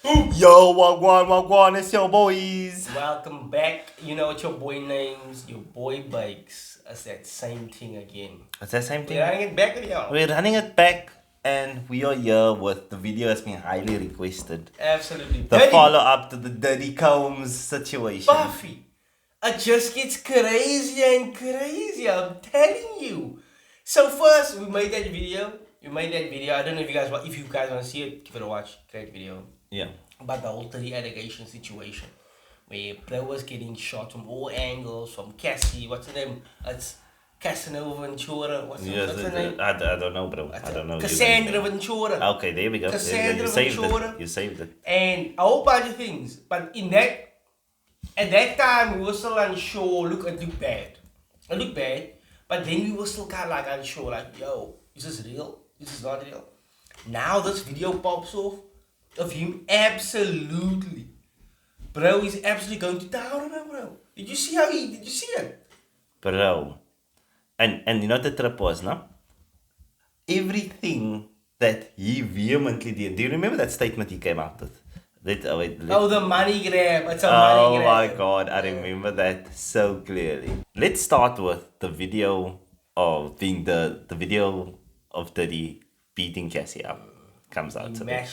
Yo, wagwan, it's your boys. Welcome back. You know what your boy names, your boy Bakes. It's that same thing again. It's that same thing. We're running it back with y'all. We're running it back, and we are here with the video has been highly requested. Absolutely. The Diddy, follow up to the Diddy Combs situation. Buffy. It just gets crazier and crazier, I'm telling you. So first, we made that video. I don't know if you guys want to see it, give it a watch. Great video. Yeah. About the whole Diddy allegation situation. Where Bro was getting shot from all angles, from Cassie, what's her name? It's Casanova Ventura. What's her name? I don't know, bro. I don't know. Cassandra Ventura. Okay, there we go. Cassandra You saved Ventura. it. You saved it. And a whole bunch of things. But at that time, we were still unsure. Look, it looked bad. But then we were still kind of like unsure. Like, yo, is this real? Is this not real? Now this video pops off of him absolutely. Bro, he's absolutely going to town on her, bro. Did you see it? Bro. And you know what the trip was, no? Everything that he vehemently did. Do you remember that statement he came out with? The money grab. It's a Oh money grab. my god, I remember that so clearly. Let's start with the video of being the video of Diddy beating Cassie up. Comes out today.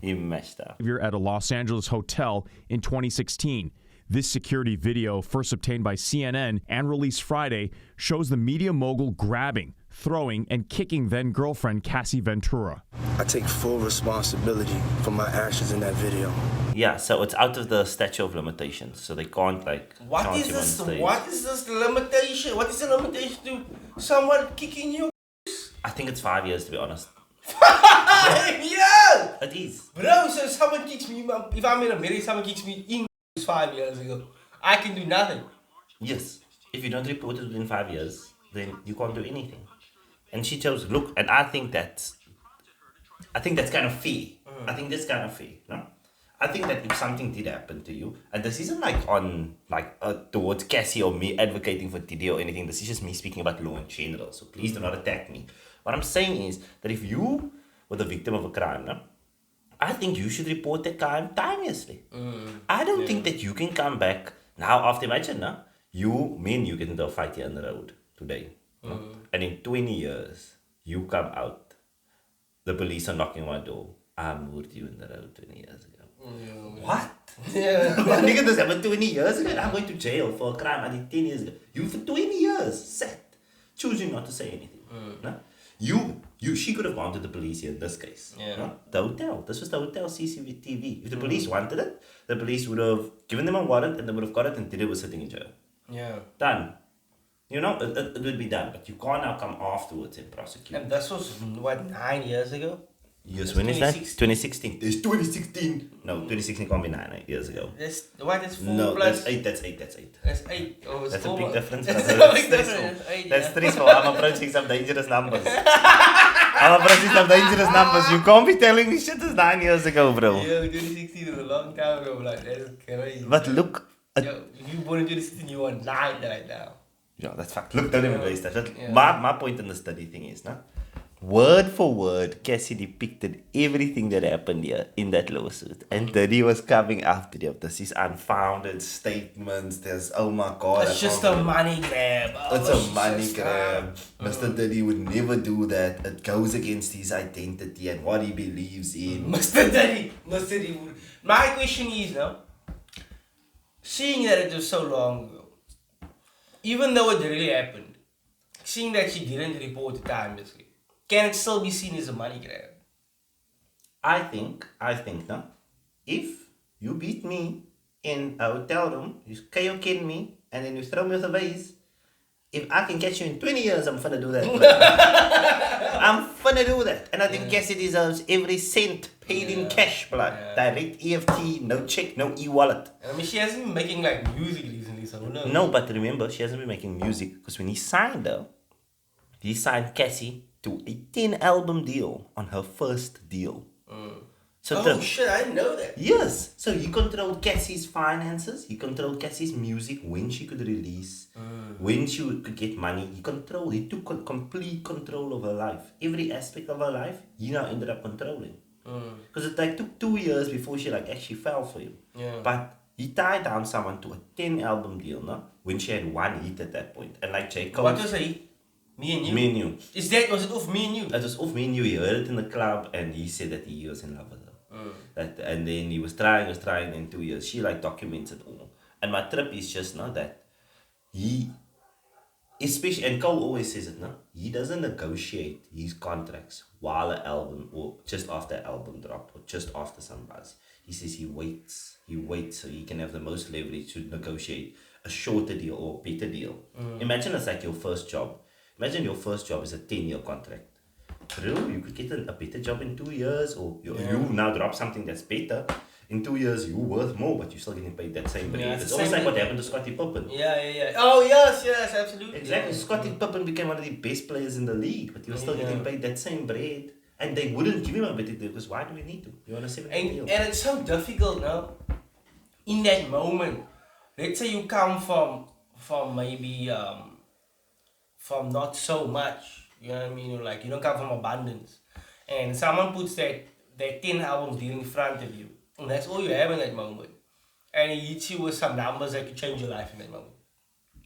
He mashed up. You're at a Los Angeles hotel in 2016. This security video, first obtained by CNN and released Friday, shows the media mogul grabbing, throwing, and kicking then-girlfriend Cassie Ventura. I take full responsibility for my actions in that video. Yeah, so it's out of the statute of limitations, so they can't What charge is him on this? stage. What is this limitation? What is the limitation to someone kicking you? I think it's 5 years, to be honest. Yeah! It is. Bro, so someone kicks me, if I'm in America, someone kicks me in 5 years ago. I can do nothing. Yes. If you don't report it within 5 years, then you can't do anything. And she chose, look, and I think that's kind of fair. I think that's kind of fair, no? I think that if something did happen to you, and this isn't towards Cassie or me advocating for Diddy or anything, this is just me speaking about law in general, so please do not attack me. What I'm saying is that if you were the victim of a crime, no, I think you should report that crime timelessly. I don't think that you can come back now after, imagine, no, me and you get into a fight here on the road today, no? And in 20 years, you come out, the police are knocking on my door, I murdered you in the road 20 years ago. What? Yeah. Nigga, this happened 20 years ago. I'm going to jail for a crime I did 10 years ago. You for 20 years sat choosing not to say anything. No? She could have gone to the police here in this case. Yeah. No? The hotel. This was the hotel CCTV. If the police wanted it, the police would have given them a warrant and they would have got it and Diddy was sitting in jail. Yeah. Done. You know, it would be done. But you can't now come afterwards and prosecute. And this was, 9 years ago? Yes, when is that? 2016. It's 2016. No, 2016 can't be 9 years ago. That's 4 No, plus? that's 8. That's 8. That's 8. Oh, it's That's 4 a big more. difference. That's brother. a That's big difference. stressful. That's 8, That's yeah. stressful. I'm approaching some dangerous numbers. You can't be telling me shit is 9 years ago, bro. Yo, 2016 was a long time ago, like, that's crazy. But look. Yo, if you born in 2016, you are 9 right now. Yeah, that's fact. Look, don't even waste that. Yeah. My point in the study thing is, no? Word for word, Cassie depicted everything that happened here in that lawsuit. And Diddy was coming after them. This is unfounded statements. There's, oh my God. It's just a money grab. Oh, It's a money grab. Mr. Diddy would never do that. It goes against his identity and what he believes in. Mr. Diddy. My question is, now, seeing that it was so long ago, even though it really happened, seeing that she didn't report the time, basically, can it still be seen as a money grab? I think, no. If you beat me in a hotel room, you KO me, and then you throw me with a vase, if I can catch you in 20 years, I'm finna do that. I'm finna do that. And I think Cassie deserves every cent paid in cash, blood. Direct EFT, no check, no e-wallet. I mean, she hasn't been making like music recently, so who knows? No, but remember, she hasn't been making music because when he signed her, he signed Cassie to a 10-album deal on her first deal. So shit, I didn't know that. Yes. So he controlled Cassie's finances. He controlled Cassie's music, when she could release, when she could get money. He took complete control of her life. Every aspect of her life, he now ended up controlling. Because it like took 2 years before she like actually fell for him. Yeah. But he tied down someone to a 10 album deal, no? When she had one hit at that point. And like J. Cole. What was he? Me and You? Me and You. Was it off Me and You? It was off Me and You. He heard it in the club and he said that he was in love with her. And then he was trying in 2 years. She like documents it all. And my trip is just not that he, especially, and Cole always says it, no? He doesn't negotiate his contracts while an album or just after an album drop or just after some buzz. He says he waits so he can have the most leverage to negotiate a shorter deal or better deal. Imagine it's like your first job. Imagine your first job is a 10-year contract. Bro, you could get a better job in 2 years, or you now drop something that's better. In 2 years, you're worth more, but you're still getting paid that same rate. It's almost like what happened to Scottie Pippen. Yeah. Oh, yes, absolutely. Exactly. Scottie Pippen became one of the best players in the league, but he was still getting paid that same bread. And they wouldn't give him a better deal because why do we need to? You're on a 7-year deal. And it's so difficult now. In that moment, let's say you come from maybe from not so much. You know what I mean? Like you don't come from abundance, and someone puts that 10 album deal in front of you, and that's all you have in that moment. And he hits you with some numbers that could change your life in that moment.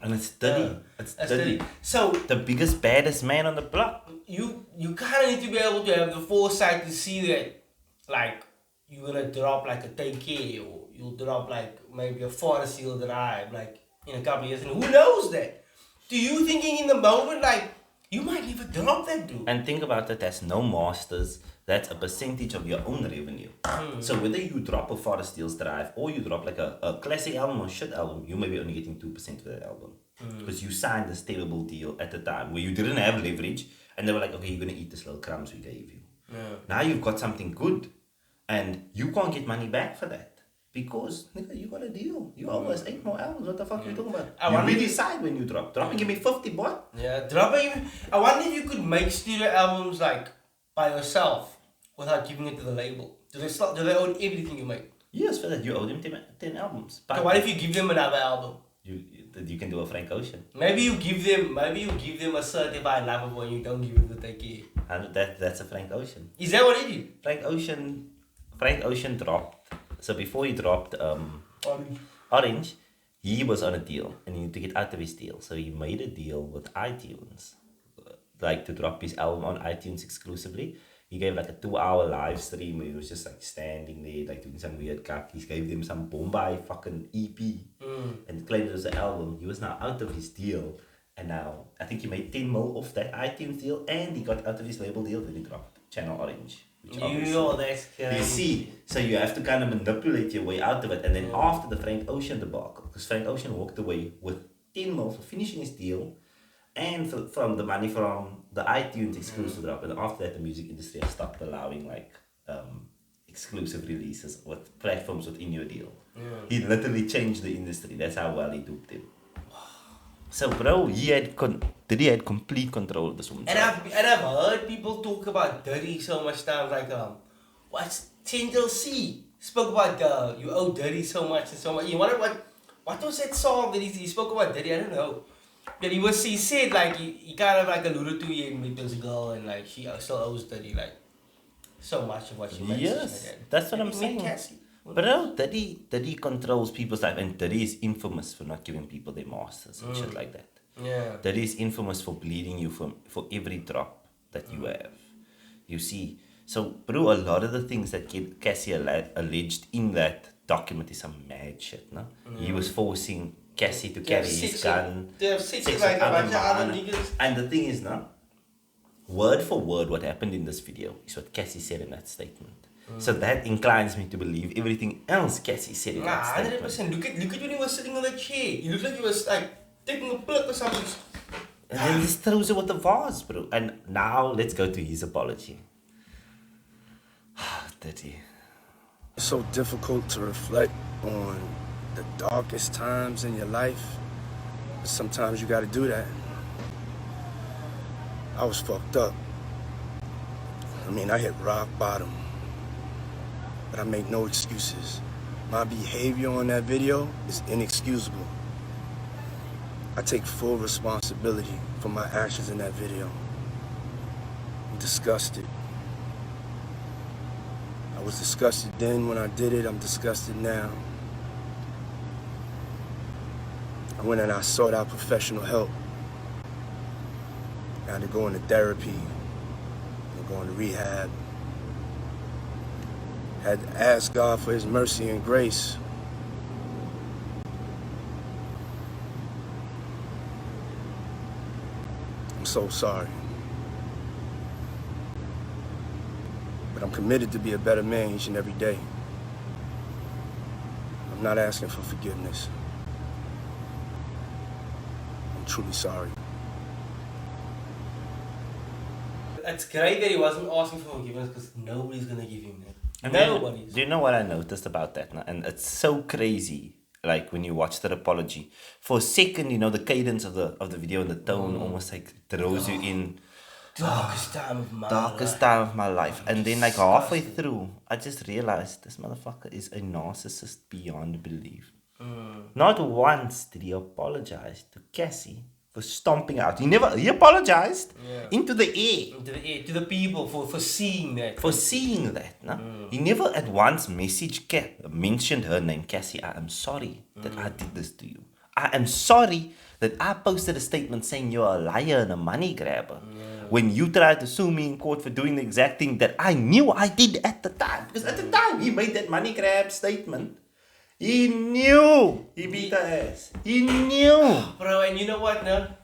And it's Diddy. It's Diddy. So the biggest, baddest man on the block. You kind of need to be able to have the foresight to see that, like, you're gonna drop like a Take Care, or you'll drop like maybe a Forest Hill Drive, like in a couple of years, and who knows that? Do you thinking in the moment, like, you might never drop that, dude? And think about it, that's no masters. That's a percentage of your own revenue. So whether you drop a Forest Hills Drive or you drop like a classic album or shit album, you may be only getting 2% of that album. Because you signed this terrible deal at the time where you didn't have leverage and they were like, okay, you're going to eat this little crumbs we gave you. Now you've got something good and you can't get money back for that. Because, nigga, you got a deal. You owe us 8 more albums. What the fuck are you talking about? You decide when you drop. Drop and give me 50, boy. Yeah, dropping. I wonder if you could make studio albums like by yourself without giving it to the label. Do they own everything you make? Yes, for that you owe them 10 albums. But so what if you give them another album? You can do a Frank Ocean. Maybe you give them a certified lovable and you don't give it to Take Care. And that's a Frank Ocean. Is that what he did? Frank Ocean dropped. So before he dropped Orange, he was on a deal and he needed to get out of his deal. So he made a deal with iTunes, like to drop his album on iTunes exclusively. He gave like a 2-hour live stream where he was just like standing there, like doing some weird cut. He gave them some Bombay fucking EP and claimed it was an album. He was now out of his deal, and now I think he made 10 mil off that iTunes deal, and he got out of his label deal. Then he dropped Channel Orange. You see, so you have to kind of manipulate your way out of it, and then after the Frank Ocean debacle, because Frank Ocean walked away with 10 mil for finishing his deal, and from the money from the iTunes exclusive drop, and after that the music industry has stopped allowing like exclusive releases with platforms within your deal. He literally changed the industry. That's how well he duped him. So bro, Diddy had complete control of this woman. And I've heard people talk about Diddy so much times, like what's Tendril C spoke about you owe Diddy so much and so much. You wonder what was that song that he spoke about Diddy? I don't know. But he said like he kind of like alluded to him with this girl, and like she still owes Diddy like so much of what she makes. Yes, that's what I'm saying. Bro, Diddy controls people's life, and Diddy is infamous for not giving people their masters and shit like that. Yeah. Diddy is infamous for bleeding you for every drop that you have. You see, so bro, a lot of the things that Cassie alleged in that document is some mad shit, no? He was forcing Cassie to carry his gun. They have sex with like a bunch of other niggas. And the thing is, no, word for word, what happened in this video is what Cassie said in that statement. So that inclines me to believe everything else Cassie said in that statement. 100%. Look at when he was sitting on the chair. He looked like he was like taking a pill or something. And then he throws it with the vase, bro. And now let's go to his apology. Diddy. It's so difficult to reflect on the darkest times in your life, but sometimes you gotta do that. I was fucked up. I mean, I hit rock bottom, but I make no excuses. My behavior on that video is inexcusable. I take full responsibility for my actions in that video. I'm disgusted. was disgusted then when I did it. I'm disgusted now. I went and I sought out professional help. I had to go into therapy, and go into rehab. Had to ask God for his mercy and grace. I'm so sorry. But I'm committed to be a better man each and every day. I'm not asking for forgiveness. I'm truly sorry. It's great that he wasn't asking for forgiveness because nobody's gonna give him that. And then, Nobody's. do you know what I noticed about that? And it's so crazy. Like when you watch that apology, for a second, you know, the cadence of the video and the tone almost like throws you in Darkest time of my darkest life. time of my life. And then like halfway through, I just realized this motherfucker is a narcissist beyond belief. Not once did he apologize to Cassie for stomping out. He apologized into the air. To the, to the people for seeing that. For seeing that. No? He never at once mentioned her name. Cassie, I am sorry that I did this to you. I am sorry that I posted a statement saying you're a liar and a money grabber. When you tried to sue me in court for doing the exact thing that I knew I did at the time. Because at the time he made that money grab statement. He knew he beat her ass. He knew. Bro, and you know what now?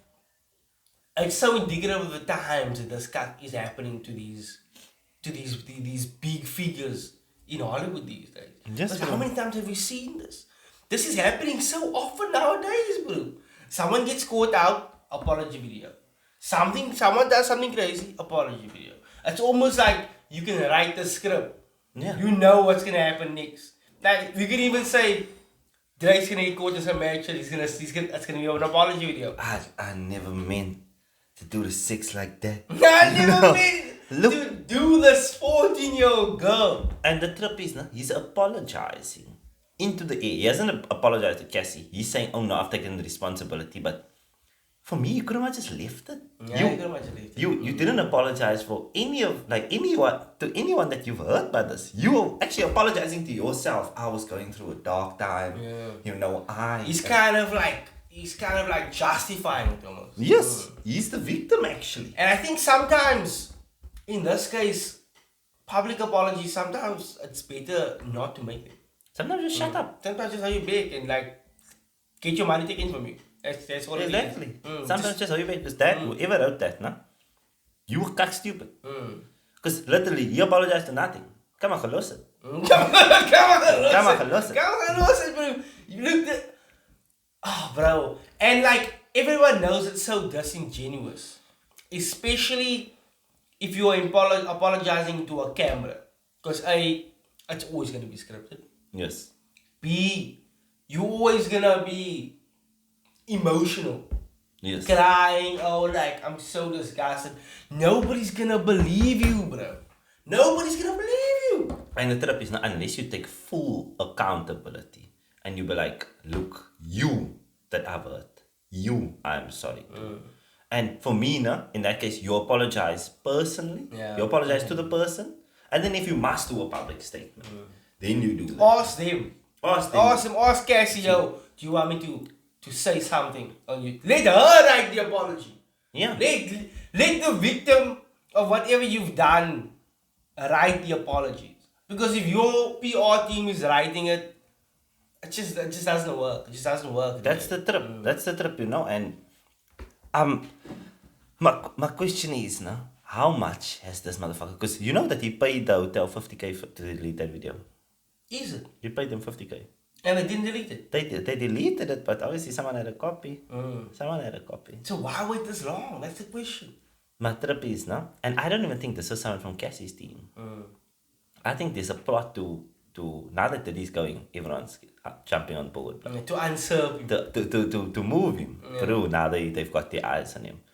It's so indicative of the times that this cut is happening to these big figures in Hollywood these days. Yes, Because how bro. many times have we seen this? This is happening so often nowadays, bro. Someone gets caught out, apology video. Someone does something crazy, apology video. It's almost like you can write the script. Yeah. You know what's gonna happen next. Like we can even say Drake's gonna get caught in some action. It's gonna be an apology video. I never meant to do the sex like that. I never meant Look. to do this 14-year-old girl. And the trip is, he's apologizing into the air. He hasn't apologized to Cassie. He's saying, oh no, I've taken the responsibility. But for me, you could have just left it. Yeah, you could've just left it. You didn't apologize for anyone that you've hurt by this. You were actually apologizing to yourself. I was going through a dark time. Yeah. You know, He's kind of like justifying it almost. Yes, he's the victim actually. And I think sometimes, in this case, public apology, sometimes it's better not to make it. Sometimes just shut up. Sometimes just how you beg and like get your money taken from you. That's all Exactly. it is. Sometimes just how you make this. That whoever wrote that, you were cock stupid. Because literally, you apologized to nothing. Come on, gelos it. Come on, gelos it. bro. You looked at... Oh, bro. And like, everyone knows it's so disingenuous. Especially if you are apologizing to a camera. Because A, it's always going to be scripted. Yes. B, you're always going to be emotional. Yes. Crying, oh, like, I'm so disgusted. Nobody's going to believe you, bro. Nobody's going to believe you. And the trip is, unless you take full accountability and you be like, look, you that I've hurt, you I'm sorry to. And for me, in that case, you apologize personally. Yeah. You apologize to the person. And then if you must do a public statement, then you do that. Ask them. Ask them. Ask Cassie, yo, do you want me to say something on you? Let her write the apology. Yeah. Let the victim of whatever you've done write the apologies. Because if your PR team is writing it, it just doesn't work. It just doesn't work. That's the trip. That's the trip, And my question is how much has this motherfucker? Because you know that he paid the hotel 50K to delete that video. Is it? You paid them 50K. And they didn't delete it. They deleted it, but obviously someone had a copy. Someone had a copy. So why wait this long? That's the question. My trip is and I don't even think this is someone from Cassie's team. I think there's a plot to now that he's going, everyone's jumping on board. To usurp him. To move him through. Now they've got their eyes on him.